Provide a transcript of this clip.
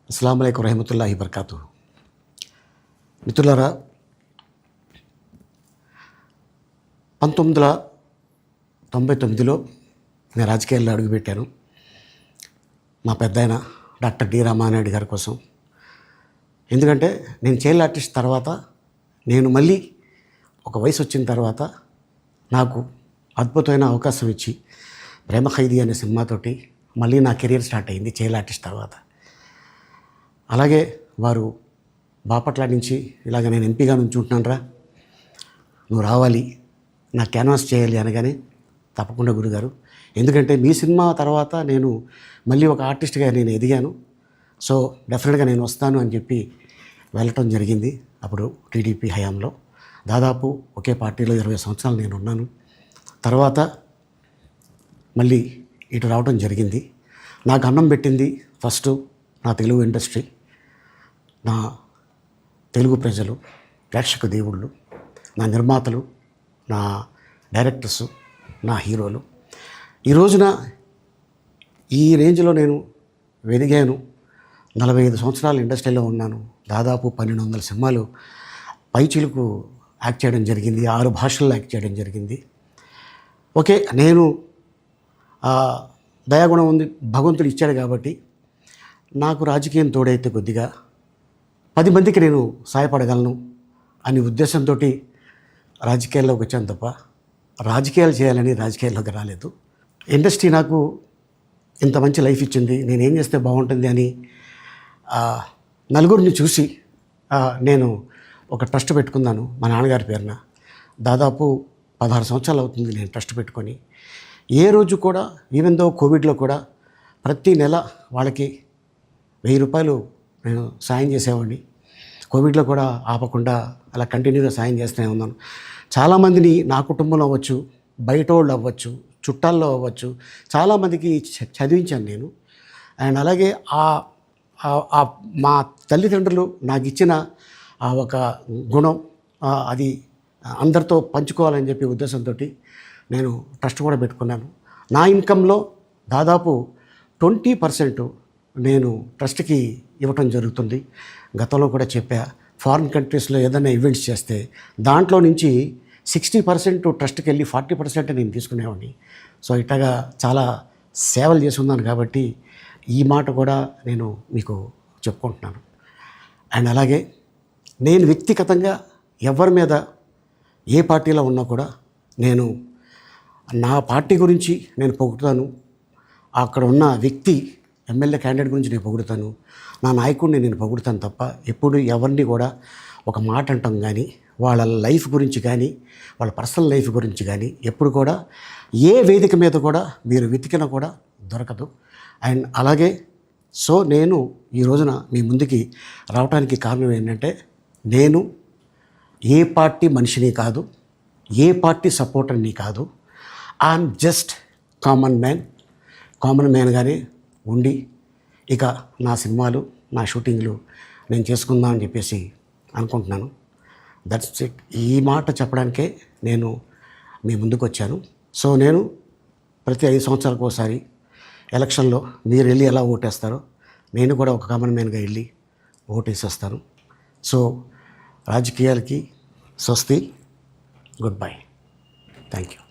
అస్సలాము అలైకుం రహమతుల్లాహి బర్కాతు. మిత్రులారా, 1999లో నేను రాజకీయాల్లో అడుగుపెట్టాను. మా పెద్దాయన డాక్టర్ డి రామానాయుడు గారి కోసం. ఎందుకంటే నేను చైల్డ్ ఆర్టిస్ట్ తర్వాత నేను మళ్ళీ ఒక వయసు వచ్చిన తర్వాత నాకు అద్భుతమైన అవకాశం ఇచ్చి ప్రేమ ఖైదీ అనే సినిమాతోటి మళ్ళీ నా కెరీర్ స్టార్ట్ అయింది చైల్డ్ ఆర్టిస్ట్ తర్వాత. అలాగే వారు బాపట్ల నుంచి ఇలాగ నేను ఎంపీగా నుంచుంటున్నాను రా, నువ్వు రావాలి, నా క్యాన్వాస్ చేయాలి అనగానే తప్పకుండా గురుగారు, ఎందుకంటే మీ సినిమా తర్వాత నేను మళ్ళీ ఒక ఆర్టిస్ట్గా నేను ఎదిగాను, సో డెఫినెట్గా నేను వస్తాను అని చెప్పి వెళ్ళటం జరిగింది. అప్పుడు టీడీపీ హయాంలో దాదాపు ఒకే పార్టీలో 20 సంవత్సరాలు నేను ఉన్నాను. తర్వాత మళ్ళీ ఇటు రావడం జరిగింది. నాకు అన్నం పెట్టింది ఫస్ట్ నా తెలుగు ఇండస్ట్రీ, నా తెలుగు ప్రజలు, ప్రేక్షక దేవుళ్ళు, నా నిర్మాతలు, నా డైరెక్టర్స్, నా హీరోలు. ఈ రోజున ఈ రేంజ్లో నేను వెదిగాను. 45 సంవత్సరాలు ఇండస్ట్రీలో ఉన్నాను. దాదాపు 1200 సినిమాలు పైచిలుకు యాక్ట్ చేయడం జరిగింది. 6 భాషల్లో యాక్ట్ చేయడం జరిగింది. ఓకే, నేను దయాగుణం ఉంది, భగవంతుడు ఇచ్చాడు కాబట్టి నాకు రాజకీయం తోడైతే కొద్దిగా 10 మందికి నేను సహాయపడగలను అనే ఉద్దేశంతో రాజకీయాల్లోకి వచ్చాను తప్ప రాజకీయాలు చేయాలని రాజకీయాల్లోకి రాలేదు. ఇండస్ట్రీ నాకు ఇంత మంచి లైఫ్ ఇచ్చింది, నేనేం చేస్తే బాగుంటుంది అని నలుగురిని చూసి నేను ఒక ట్రస్ట్ పెట్టుకున్నాను మా నాన్నగారి పేరున. దాదాపు 16 సంవత్సరాలు అవుతుంది నేను ట్రస్ట్ పెట్టుకొని. ఏ రోజు కూడా ఈవెన్ దో కోవిడ్లో కూడా ప్రతి నెల వాళ్ళకి 1000 రూపాయలు నేను సాయం చేసేవాడిని. కోవిడ్లో కూడా ఆపకుండా అలా కంటిన్యూగా సాయం చేస్తూనే ఉన్నాను. చాలామందిని నా కుటుంబంలో అవ్వచ్చు, బయట వాళ్ళు అవ్వచ్చు, చుట్టాల్లో అవ్వచ్చు, చాలామందికి చదివించాను నేను. అండ్ అలాగే మా తల్లిదండ్రులు నాకు ఇచ్చిన ఒక గుణం అది అందరితో పంచుకోవాలని చెప్పి ఉద్దేశంతో నేను ట్రస్ట్ కూడా పెట్టుకున్నాను. నా ఇన్కంలో దాదాపు 20% నేను ట్రస్ట్కి ఇవ్వటం జరుగుతుంది. గతంలో కూడా చెప్పా, ఫారిన్ కంట్రీస్లో ఏదైనా ఈవెంట్స్ చేస్తే దాంట్లో నుంచి 60% ట్రస్ట్కి వెళ్ళి 40% నేను తీసుకునేవాడిని. సో ఇట్లాగా చాలా సేవలు చేసి ఉన్నాను కాబట్టి ఈ మాట కూడా నేను మీకు చెప్పుకుంటున్నాను. అండ్ అలాగే నేను వ్యక్తిగతంగా ఎవరి మీద ఏ పార్టీలో ఉన్నా కూడా నేను నా పార్టీ గురించి నేను పొగుడుతాను, అక్కడ ఉన్న వ్యక్తి ఎమ్మెల్యే క్యాండిడేట్ గురించి నేను పొగుడుతాను, నా నాయకుడిని నేను పొగుడుతాను తప్ప ఎప్పుడు ఎవరిని కూడా ఒక మాట అంటాం కానీ వాళ్ళ లైఫ్ గురించి కానీ వాళ్ళ పర్సనల్ లైఫ్ గురించి కానీ ఎప్పుడు కూడా ఏ వేదిక మీద కూడా మీరు వెతికినా కూడా దొరకదు. అండ్ అలాగే సో నేను ఈ రోజున మీ ముందుకి రావడానికి కారణం ఏంటంటే నేను ఏ పార్టీ మనిషిని కాదు, ఏ పార్టీ సపోర్టర్ని కాదు, ఐఎమ్ జస్ట్ కామన్ మ్యాన్గానే ఉండి ఇక నా సినిమాలు, నా షూటింగ్లు నేను చేసుకుందామని చెప్పేసి అనుకుంటున్నాను. That's it. ఈ మాట చెప్పడానికే నేను మీ ముందుకు వచ్చాను. సో నేను ప్రతి 5 సంవత్సరాలకు ఒకసారి ఎలక్షన్లో మీరు వెళ్ళి ఎలా ఓటేస్తారో నేను కూడా ఒక కామన్ మ్యాన్గా వెళ్ళి ఓటేసేస్తాను. సో రాజకీయాలకి స్వస్తి, గుడ్ బై, థ్యాంక్ యూ.